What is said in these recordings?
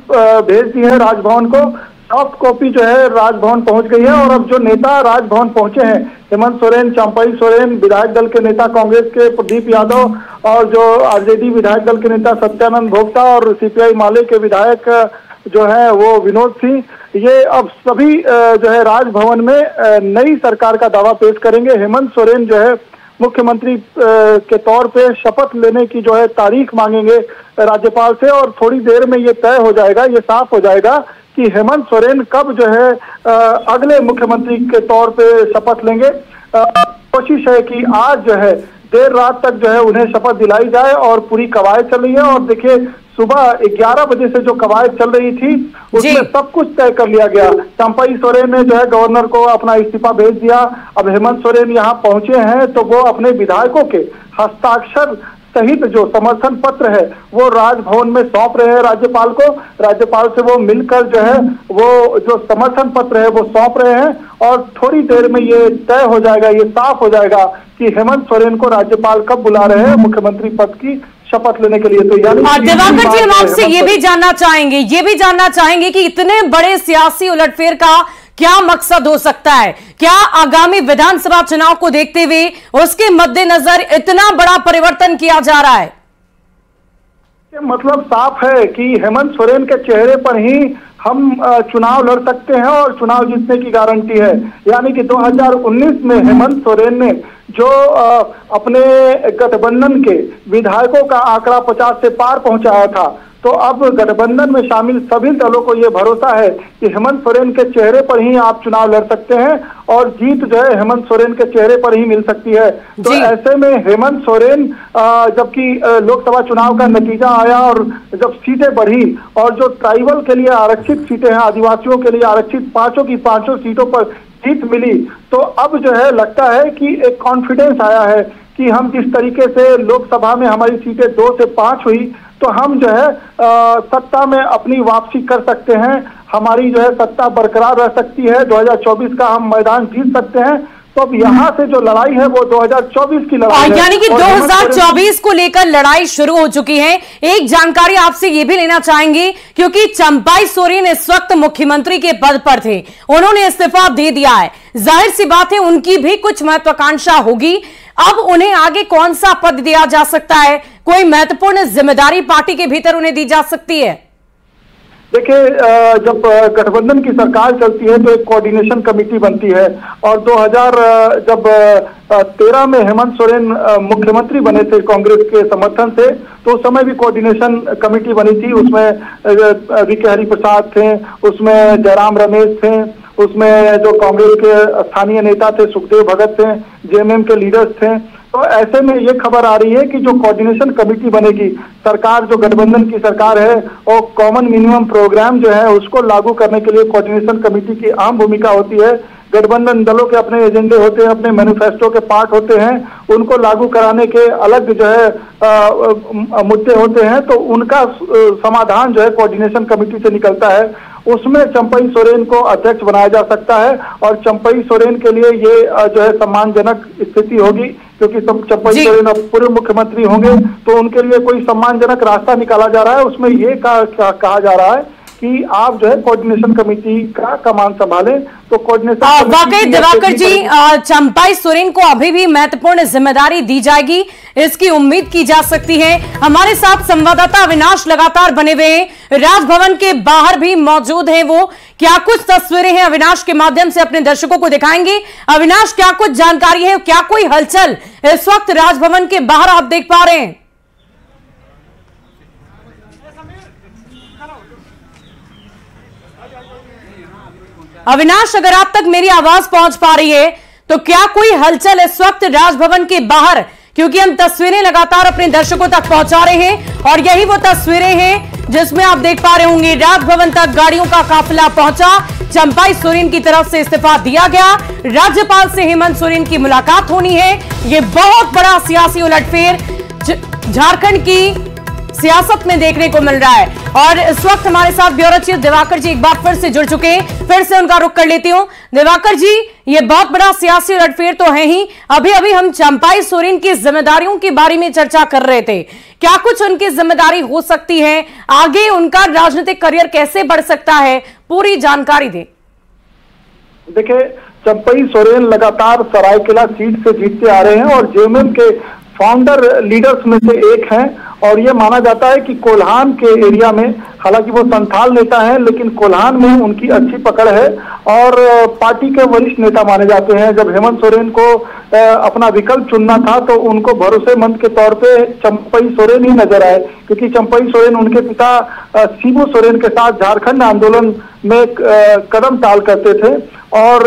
भेज दी है राजभवन को। सॉफ्ट कॉपी जो है राजभवन पहुंच गई है और अब जो नेता राजभवन पहुंचे हैं, हेमंत सोरेन, चंपाई सोरेन, विधायक दल के नेता कांग्रेस के प्रदीप यादव और जो आरजेडी विधायक दल के नेता सत्यानंद भोक्ता और सीपीआई माले के विधायक जो है वो विनोद सिंह, ये अब सभी जो है राजभवन में नई सरकार का दावा पेश करेंगे। हेमंत सोरेन जो है मुख्यमंत्री के तौर पे शपथ लेने की जो है तारीख मांगेंगे राज्यपाल से और थोड़ी देर में ये तय हो जाएगा, ये साफ हो जाएगा कि हेमंत सोरेन कब जो है अगले मुख्यमंत्री के तौर पे शपथ लेंगे। कोशिश है कि आज जो है देर रात तक जो है उन्हें शपथ दिलाई जाए और पूरी कवायद चल रही है। और देखिए सुबह 11 बजे से जो कवायद चल रही थी उसमें सब कुछ तय कर लिया गया। चंपाई सोरेन ने जो है गवर्नर को अपना इस्तीफा भेज दिया। अब हेमंत सोरेन यहाँ पहुंचे हैं तो वो अपने विधायकों के हस्ताक्षर सहित जो समर्थन पत्र है वो राजभवन में सौंप रहे हैं राज्यपाल को। राज्यपाल से वो मिलकर जो है वो जो समर्थन पत्र है वो सौंप रहे हैं और थोड़ी देर में ये तय हो जाएगा, ये साफ हो जाएगा कि हेमंत सोरेन को राज्यपाल कब बुला रहे हैं मुख्यमंत्री पद की शपथ लेने के लिए। तो यानी दिवाकर जी, हम आपसे ये भी जानना चाहेंगे कि इतने बड़े सियासी उलटफेर का क्या मकसद हो सकता है? क्या आगामी विधानसभा चुनाव को देखते हुए उसके मद्देनजर इतना बड़ा परिवर्तन किया जा रहा है? मतलब साफ है कि हेमंत सोरेन के चेहरे पर ही हम चुनाव लड़ सकते हैं और चुनाव जीतने की गारंटी है। यानी कि 2019 में हेमंत सोरेन ने जो अपने गठबंधन के विधायकों का आंकड़ा 50 से पार पहुंचाया था, तो अब गठबंधन में शामिल सभी दलों को यह भरोसा है कि हेमंत सोरेन के चेहरे पर ही आप चुनाव लड़ सकते हैं और जीत जो है हेमंत सोरेन के चेहरे पर ही मिल सकती है। तो ऐसे में हेमंत सोरेन जबकि लोकसभा चुनाव का नतीजा आया और जब सीटें बढ़ी और जो ट्राइबल के लिए आरक्षित सीटें हैं, आदिवासियों के लिए आरक्षित 5 की 5 सीटों पर जीत मिली, तो अब जो है लगता है कि एक कॉन्फिडेंस आया है कि हम जिस तरीके से लोकसभा में हमारी सीटें 2 से 5 हुई तो हम जो है सत्ता में अपनी वापसी कर सकते हैं, हमारी जो है सत्ता बरकरार रह सकती है, 2024 का हम मैदान जीत सकते हैं। तो अब यहाँ से जो लड़ाई है वो 2024 की लड़ाई है। यानी कि 2024 को लेकर लड़ाई शुरू हो चुकी है। एक जानकारी आपसे ये भी लेना चाहेंगे क्योंकि चंपाई सोरेन इस वक्त मुख्यमंत्री के पद पर थे, उन्होंने इस्तीफा दे दिया है, जाहिर सी बात है उनकी भी कुछ महत्वाकांक्षा होगी। अब उन्हें आगे कौन सा पद दिया जा सकता है? कोई महत्वपूर्ण जिम्मेदारी पार्टी के भीतर उन्हें दी जा सकती है? देखिए जब गठबंधन की सरकार चलती है तो एक कोऑर्डिनेशन कमेटी बनती है और 2013 में हेमंत सोरेन मुख्यमंत्री बने थे कांग्रेस के समर्थन से, तो उस समय भी कोऑर्डिनेशन कमेटी बनी थी। उसमें वीके हरिप्रसाद थे, उसमें जयराम रमेश थे, उसमें जो कांग्रेस के स्थानीय नेता थे सुखदेव भगत थे, जेएमएम के लीडर्स थे। तो ऐसे में ये खबर आ रही है कि जो कोऑर्डिनेशन कमेटी बनेगी, सरकार जो गठबंधन की सरकार है और कॉमन मिनिमम प्रोग्राम जो है उसको लागू करने के लिए कोऑर्डिनेशन कमेटी की अहम भूमिका होती है। गठबंधन दलों के अपने एजेंडे होते हैं, अपने मैनिफेस्टो के पार्ट होते हैं, उनको लागू कराने के अलग जो है मुद्दे होते हैं, तो उनका समाधान जो है कोऑर्डिनेशन कमेटी से निकलता है। उसमें चंपाई सोरेन को अध्यक्ष बनाया जा सकता है और चंपाई सोरेन के लिए ये जो है सम्मानजनक स्थिति होगी क्योंकि चंपाई सोरेन अब पूर्व मुख्यमंत्री होंगे, तो उनके लिए कोई सम्मानजनक रास्ता निकाला जा रहा है। उसमें ये कहा जा रहा है कि आप जो है कोऑर्डिनेशन कमेटी का कमान संभालें। तो कोऑर्डिनेशन वाकई दिवाकर जी, चंपाई सोरेन को अभी भी महत्वपूर्ण जिम्मेदारी दी जाएगी, इसकी उम्मीद की जा सकती है। हमारे साथ संवाददाता अविनाश लगातार बने हुए हैं, राजभवन के बाहर भी मौजूद हैं। वो क्या कुछ तस्वीरें हैं अविनाश के माध्यम से अपने दर्शकों को दिखाएंगे? अविनाश, क्या कुछ जानकारी है, क्या कोई हलचल इस वक्त राजभवन के बाहर आप देख पा रहे हैं? अविनाश, अगर आप तक मेरी आवाज पहुंच पा रही है तो क्या कोई हलचल इस वक्त राजभवन के बाहर? क्योंकि हम तस्वीरें लगातार अपने दर्शकों तक पहुंचा रहे हैं और यही वो तस्वीरें हैं जिसमें आप देख पा रहे होंगे राजभवन तक गाड़ियों का काफिला पहुंचा। चंपाई सोरेन की तरफ से इस्तीफा दिया गया, राज्यपाल से हेमंत सोरेन की मुलाकात होनी है। ये बहुत बड़ा सियासी उलटफेर झारखंड की सियासत में देखने को मिल रहा है। और इस वक्त हमारे साथ ब्यूरो चीफ दिवाकर जी एक बार फिर से जुड़ चुके हैं, फिर से उनका रुख कर लेती हूं। दिवाकर जी, ये बहुत बड़ा सियासी उलटफेर तो है ही। अभी अभी हम चंपाई सोरेन की जिम्मेदारियों के बारे में चर्चा कर रहे थे, क्या कुछ उनकी जिम्मेदारी हो सकती है, आगे उनका राजनीतिक करियर कैसे बढ़ सकता है, पूरी जानकारी दें। देखिए, चंपाई सोरेन लगातार सरायकेला सीट से जीतते आ रहे हैं और जेएमएम के फाउंडर लीडर्स में से एक हैं और ये माना जाता है कि कोल्हान के एरिया में, हालांकि वो संथाल नेता हैं, लेकिन कोल्हान में उनकी अच्छी पकड़ है और पार्टी के वरिष्ठ नेता माने जाते हैं। जब हेमंत सोरेन को अपना विकल्प चुनना था तो उनको भरोसेमंद के तौर पे चंपाई सोरेन ही नजर आए, क्योंकि चंपाई सोरेन उनके पिता शिबू सोरेन के साथ झारखंड आंदोलन में कदम टाल करते थे और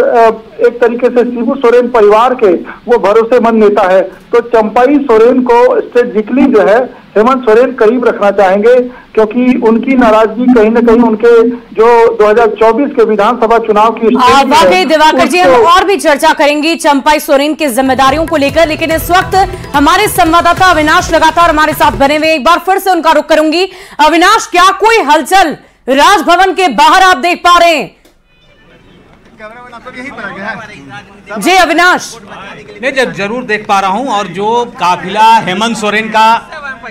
एक तरीके से शिबू सोरेन परिवार के वो भरोसेमंद नेता है। तो चंपाई सोरेन को स्ट्रेटेजिकली जो है हेमंत सोरेन करीब रखना चाहेंगे, क्योंकि उनकी नाराजगी कहीं न कहीं उनके जो 2024 के विधानसभा चुनाव की वाकई दिवाकर जी, हम और भी चर्चा करेंगे चंपाई सोरेन की जिम्मेदारियों को लेकर, लेकिन इस वक्त हमारे संवाददाता अविनाश लगातार हमारे साथ बने हुए, एक बार फिर से उनका रुख करूंगी। अविनाश, क्या कोई हलचल राजभवन के बाहर आप देख पा रहे हैं? जी अविनाश। नहीं, जरूर देख पा रहा हूं। और जो काफिला हेमंत सोरेन का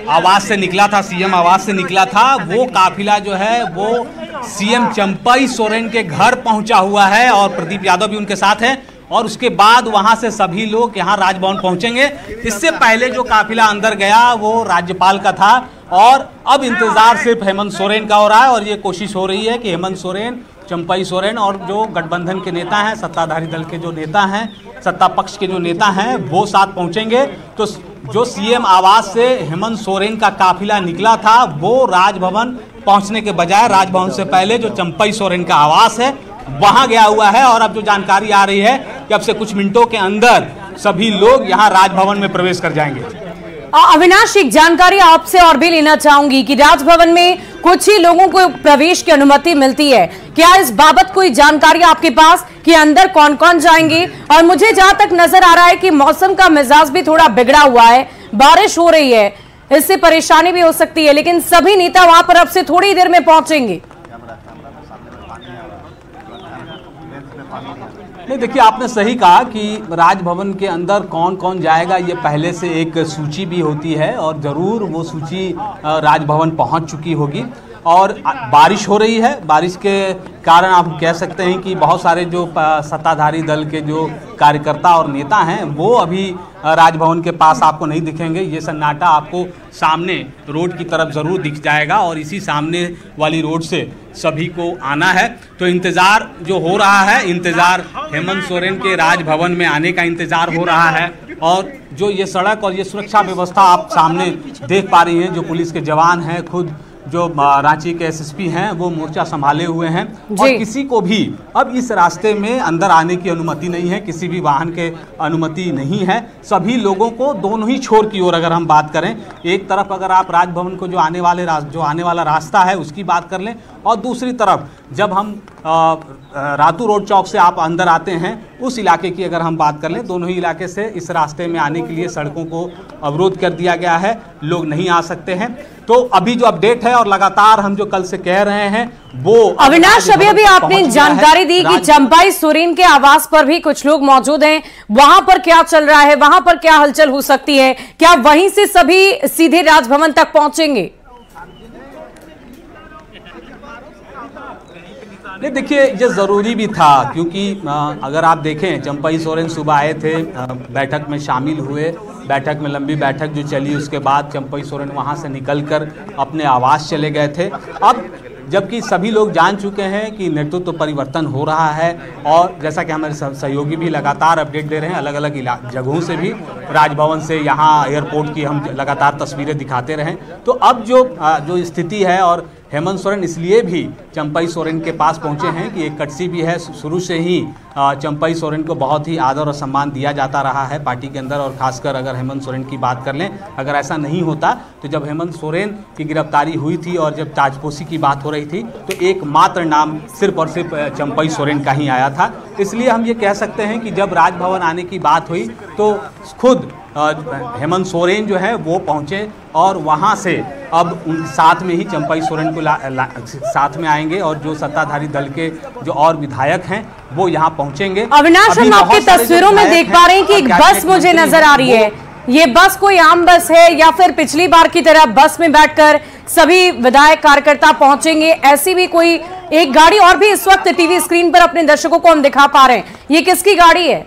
आवास से निकला था, सीएम आवास से निकला था, वो काफिला जो है वो सीएम चंपाई सोरेन के घर पहुंचा हुआ है और प्रदीप यादव भी उनके साथ है और उसके बाद वहां से सभी लोग यहां राजभवन पहुंचेंगे। इससे पहले जो काफिला अंदर गया वो राज्यपाल का था और अब इंतजार सिर्फ हेमंत सोरेन का हो रहा है और ये कोशिश हो रही है कि हेमंत सोरेन, चंपाई सोरेन और जो गठबंधन के नेता हैं, सत्ताधारी दल के जो नेता हैं, सत्ता पक्ष के जो नेता हैं, वो साथ पहुंचेंगे। तो जो सीएम आवास से हेमंत सोरेन का काफिला निकला था वो राजभवन पहुंचने के बजाय राजभवन से पहले जो चंपाई सोरेन का आवास है वहां गया हुआ है और अब जो जानकारी आ रही है कि अब से कुछ मिनटों के अंदर सभी लोग यहां राजभवन में प्रवेश कर जाएंगे। अविनाश, एक जानकारी आपसे और भी लेना चाहूंगी कि राजभवन में कुछ ही लोगों को प्रवेश की अनुमति मिलती है, क्या इस बाबत कोई जानकारी आपके पास कि अंदर कौन कौन जाएंगे? और मुझे जहां तक नजर आ रहा है कि मौसम का मिजाज भी थोड़ा बिगड़ा हुआ है, बारिश हो रही है, इससे परेशानी भी हो सकती है, लेकिन सभी नेता वहां पर अब से थोड़ी देर में पहुंचेंगे। नहीं, देखिए, आपने सही कहा कि राजभवन के अंदर कौन कौन जाएगा ये पहले से एक सूची भी होती है और ज़रूर वो सूची राजभवन पहुंच चुकी होगी। और बारिश हो रही है, बारिश के कारण आप कह सकते हैं कि बहुत सारे जो सत्ताधारी दल के जो कार्यकर्ता और नेता हैं वो अभी राजभवन के पास आपको नहीं दिखेंगे। ये सन्नाटा आपको सामने रोड की तरफ ज़रूर दिख जाएगा और इसी सामने वाली रोड से सभी को आना है। तो इंतज़ार जो हो रहा है, इंतज़ार हेमंत सोरेन के राजभवन में आने का इंतज़ार हो रहा है। और जो ये सड़क और ये सुरक्षा व्यवस्था आप सामने देख पा रही हैं, जो पुलिस के जवान हैं, खुद जो रांची के एसएसपी हैं वो मोर्चा संभाले हुए हैं और किसी को भी अब इस रास्ते में अंदर आने की अनुमति नहीं है, किसी भी वाहन के अनुमति नहीं है। सभी लोगों को दोनों ही छोर की ओर अगर हम बात करें, एक तरफ अगर आप राजभवन को जो आने वाला रास्ता है उसकी बात कर लें और दूसरी तरफ जब हम रातू रोड चौक से आप अंदर आते हैं उस इलाके की अगर हम बात कर लें, दोनों ही इलाके से इस रास्ते में आने के लिए सड़कों को अवरोध कर दिया गया है, लोग नहीं आ सकते हैं। तो अभी जो अपडेट है और लगातार हम जो कल से कह रहे हैं वो अविनाश, अभी आपने जानकारी दी कि चंपाई सोरेन के आवास पर भी कुछ लोग मौजूद हैं, वहां पर क्या चल रहा है, वहां पर क्या हलचल हो सकती है, क्या वहीं से सभी सीधे राजभवन तक पहुंचेंगे? नहीं, देखिए, ये ज़रूरी भी था क्योंकि अगर आप देखें चंपाई सोरेन सुबह आए थे, बैठक में शामिल हुए, बैठक में लंबी बैठक जो चली उसके बाद चंपाई सोरेन वहाँ से निकलकर अपने आवास चले गए थे। अब जबकि सभी लोग जान चुके हैं कि नेतृत्व परिवर्तन हो रहा है और जैसा कि हमारे सहयोगी भी लगातार अपडेट दे रहे हैं, अलग अलग जगहों से भी, राजभवन से यहाँ एयरपोर्ट की हम लगातार तस्वीरें दिखाते रहें। तो अब जो स्थिति है और हेमंत सोरेन इसलिए भी चंपाई सोरेन के पास पहुंचे हैं कि एक कटसी भी है, शुरू से ही चंपाई सोरेन को बहुत ही आदर और सम्मान दिया जाता रहा है पार्टी के अंदर और खासकर अगर हेमंत सोरेन की बात कर लें, अगर ऐसा नहीं होता तो जब हेमंत सोरेन की गिरफ्तारी हुई थी और जब ताजपोशी की बात हो रही थी तो एकमात्र नाम सिर्फ और सिर्फ चंपाई सोरेन का ही आया था। इसलिए हम ये कह सकते हैं कि जब राजभवन आने की बात हुई तो खुद हेमंत सोरेन जो है वो पहुँचे और वहाँ से अब उन साथ में ही चंपाई सोरेन को साथ में आएंगे और जो सत्ताधारी दल के जो और विधायक हैं वो यहाँ पहुंचेंगे। अविनाश, हम आपकी तस्वीरों में देख पा रहे हैं कि एक बस मुझे नजर आ रही है। ये बस कोई आम बस है या फिर पिछली बार की तरह बस में बैठकर सभी विधायक कार्यकर्ता पहुंचेंगे? ऐसी भी कोई एक गाड़ी और भी इस वक्त टीवी स्क्रीन पर अपने दर्शकों को हम दिखा पा रहे हैं, ये किसकी गाड़ी है?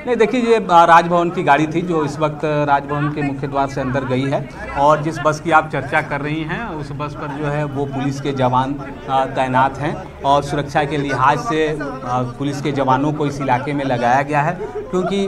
नहीं, देखिए ये राजभवन की गाड़ी थी जो इस वक्त राजभवन के मुख्य द्वार से अंदर गई है और जिस बस की आप चर्चा कर रही हैं उस बस पर जो है वो पुलिस के जवान तैनात हैं और सुरक्षा के लिहाज से पुलिस के जवानों को इस इलाके में लगाया गया है, क्योंकि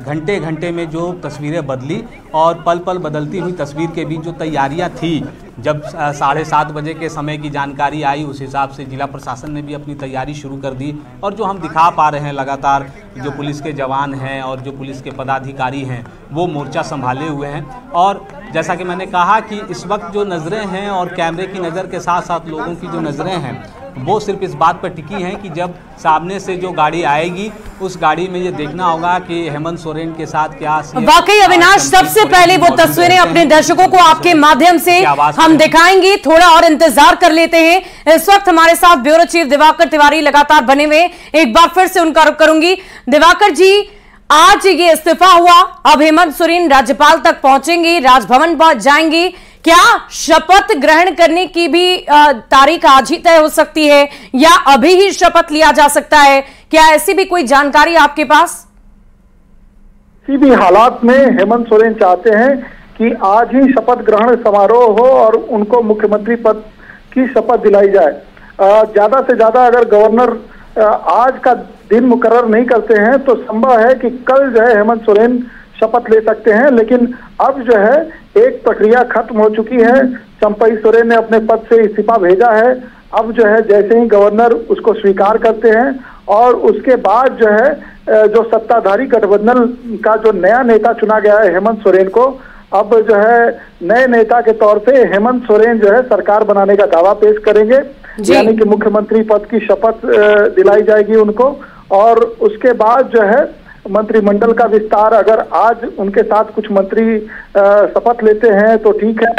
घंटे घंटे में जो तस्वीरें बदली और पल पल बदलती हुई तस्वीर के बीच जो तैयारियां थी, जब 7:30 बजे के समय की जानकारी आई उस हिसाब से जिला प्रशासन ने भी अपनी तैयारी शुरू कर दी और जो हम दिखा पा रहे हैं लगातार जो पुलिस के जवान हैं और जो पुलिस के पदाधिकारी हैं वो मोर्चा संभाले हुए हैं। और जैसा कि मैंने कहा कि इस वक्त जो नज़रें हैं और कैमरे की नज़र के साथ साथ लोगों की जो नज़रें हैं वो सिर्फ इस बात पर टिकी हैं कि जब सामने से जो गाड़ी आएगी उस गाड़ी में ये देखना होगा कि हेमंत सोरेन के साथ क्या। वाकई अविनाश, सबसे पहले वो तस्वीरें अपने दर्शकों को आपके माध्यम से हम दिखाएंगे, थोड़ा और इंतजार कर लेते हैं। इस वक्त हमारे साथ ब्यूरो चीफ दिवाकर तिवारी लगातार बने हुए, एक बार फिर से उनका रुख करूंगी। दिवाकर जी, आज ये इस्तीफा हुआ, अब हेमंत सोरेन राज्यपाल तक पहुंचेंगी, राजभवन पहुंच जाएंगी, क्या शपथ ग्रहण करने की भी तारीख आज ही तय हो सकती है या अभी ही शपथ लिया जा सकता है? क्या ऐसी भी कोई जानकारी आपके पास? किसी भी हालात में हेमंत सोरेन चाहते हैं कि आज ही शपथ ग्रहण समारोह हो और उनको मुख्यमंत्री पद की शपथ दिलाई जाए। ज्यादा से ज्यादा अगर गवर्नर आज का दिन मुकर्रर नहीं करते हैं तो संभव है कि कल जो है हेमंत सोरेन शपथ ले सकते हैं, लेकिन अब जो है एक प्रक्रिया खत्म हो चुकी है। चंपाई सोरेन ने अपने पद से इस्तीफा भेजा है, अब जो है जैसे ही गवर्नर उसको स्वीकार करते हैं और उसके बाद जो है जो सत्ताधारी गठबंधन का जो नया नेता चुना गया है हेमंत सोरेन को, अब जो है नए नेता के तौर पे हेमंत सोरेन जो है सरकार बनाने का दावा पेश करेंगे, यानी कि मुख्यमंत्री पद की शपथ दिलाई जाएगी उनको। और उसके बाद जो है मंत्रिमंडल का विस्तार, अगर आज उनके साथ कुछ मंत्री शपथ लेते हैं तो ठीक है,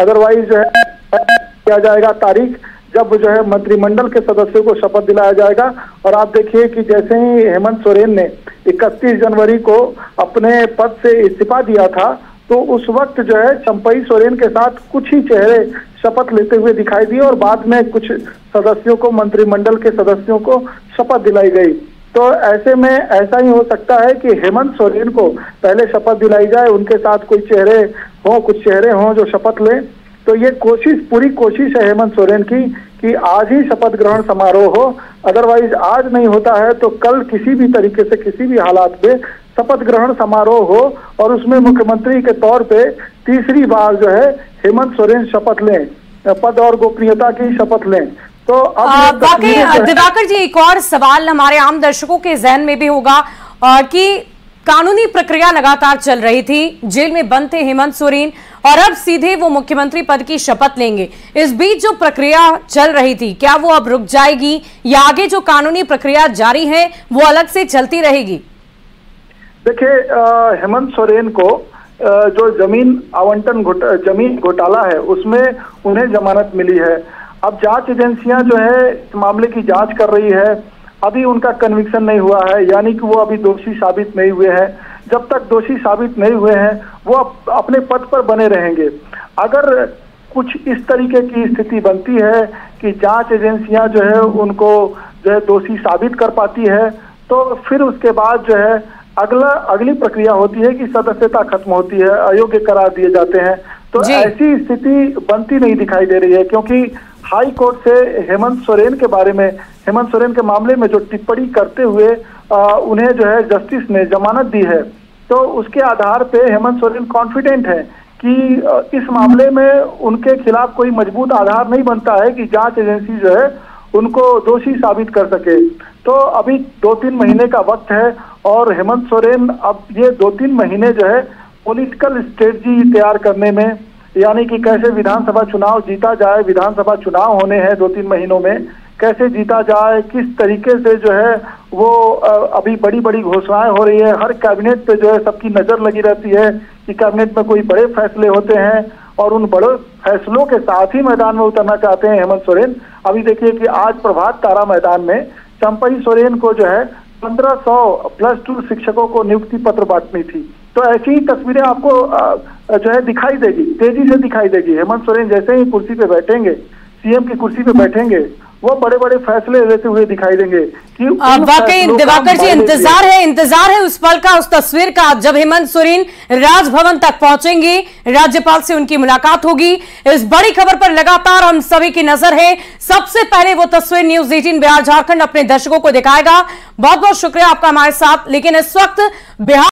अदरवाइज जो है किया जाएगा तारीख जब जो है मंत्रिमंडल के सदस्यों को शपथ दिलाया जाएगा। और आप देखिए कि जैसे ही हेमंत सोरेन ने 31 जनवरी को अपने पद से इस्तीफा दिया था तो उस वक्त जो है चंपाई सोरेन के साथ कुछ ही चेहरे शपथ लेते हुए दिखाई दिए और बाद में कुछ सदस्यों को, मंत्रिमंडल के सदस्यों को शपथ दिलाई गई। तो ऐसे में ऐसा ही हो सकता है कि हेमंत सोरेन को पहले शपथ दिलाई जाए, उनके साथ कोई चेहरे हों, कुछ चेहरे हों जो शपथ लें। तो ये पूरी कोशिश है हेमंत सोरेन की कि आज ही शपथ ग्रहण समारोह हो, अदरवाइज आज नहीं होता है तो कल किसी भी तरीके से किसी भी हालात में शपथ ग्रहण समारोह हो और उसमें मुख्यमंत्री के तौर पे तीसरी बार जो है हेमंत सोरेन शपथ लें, पद और गोपनीयता की शपथ लें। तो अब दिवाकर जी, एक और सवाल हमारे आम दर्शकों के जहन में भी होगा कि कानूनी प्रक्रिया लगातार चल रही थी, जेल में बंद थे हेमंत सोरेन और अब सीधे वो मुख्यमंत्री पद की शपथ लेंगे। इस बीच जो प्रक्रिया चल रही थी क्या वो अब रुक जाएगी या आगे जो कानूनी प्रक्रिया जारी है वो अलग से चलती रहेगी? देखिए, हेमंत सोरेन को जो जमीन आवंटन जमीन घोटाला है उसमें उन्हें जमानत मिली है। अब जांच एजेंसियां जो है इस मामले की जांच कर रही है, अभी उनका कन्विक्शन नहीं हुआ है, यानी कि वो अभी दोषी साबित नहीं हुए हैं। जब तक दोषी साबित नहीं हुए हैं वो अपने पद पर बने रहेंगे। अगर कुछ इस तरीके की स्थिति बनती है कि जांच एजेंसियां जो है उनको जो है दोषी साबित कर पाती है तो फिर उसके बाद जो है अगली प्रक्रिया होती है कि सदस्यता खत्म होती है, अयोग्य करार दिए जाते हैं। तो ऐसी स्थिति बनती नहीं दिखाई दे रही है, क्योंकि हाई कोर्ट से हेमंत सोरेन के बारे में, हेमंत सोरेन के मामले में जो टिप्पणी करते हुए उन्हें जो है जस्टिस ने जमानत दी है, तो उसके आधार पे हेमंत सोरेन कॉन्फिडेंट है कि इस मामले में उनके खिलाफ कोई मजबूत आधार नहीं बनता है कि जांच एजेंसी जो है उनको दोषी साबित कर सके। तो अभी 2-3 महीने का वक्त है और हेमंत सोरेन अब ये 2-3 महीने जो है पॉलिटिकल स्ट्रेटजी तैयार करने में, यानी कि कैसे विधानसभा चुनाव जीता जाए, विधानसभा चुनाव होने हैं 2-3 महीनों में, कैसे जीता जाए, किस तरीके से जो है वो अभी बड़ी बड़ी घोषणाएं हो रही है, हर कैबिनेट पे जो है सबकी नजर लगी रहती है कि कैबिनेट में कोई बड़े फैसले होते हैं और उन बड़े फैसलों के साथ ही मैदान में उतरना चाहते हैं हेमंत सोरेन। अभी देखिए कि आज प्रभात तारा मैदान में चंपई सोरेन को जो है 1500 +2 शिक्षकों को नियुक्ति पत्र बांटनी थी। तो ऐसी ही तस्वीरें आपको जो है दिखाई देगी, तेजी से दिखाई देगी। हेमंत सोरेन जैसे ही कुर्सी पे बैठेंगे, सीएम की कुर्सी पे बैठेंगे, वो बड़े बड़े फैसले लेते हुए दिखाई देंगे कि वाकई दिवाकर जी इंतजार है उस पल का, उस तस्वीर का, जब हेमंत सोरेन राजभवन तक पहुंचेंगे, राज्यपाल से उनकी मुलाकात होगी। इस बड़ी खबर पर लगातार हम सभी की नजर है। सबसे पहले वो तस्वीर न्यूज 18 बिहार झारखंड अपने दर्शकों को दिखाएगा। बहुत बहुत शुक्रिया आपका हमारे साथ। लेकिन इस वक्त बिहार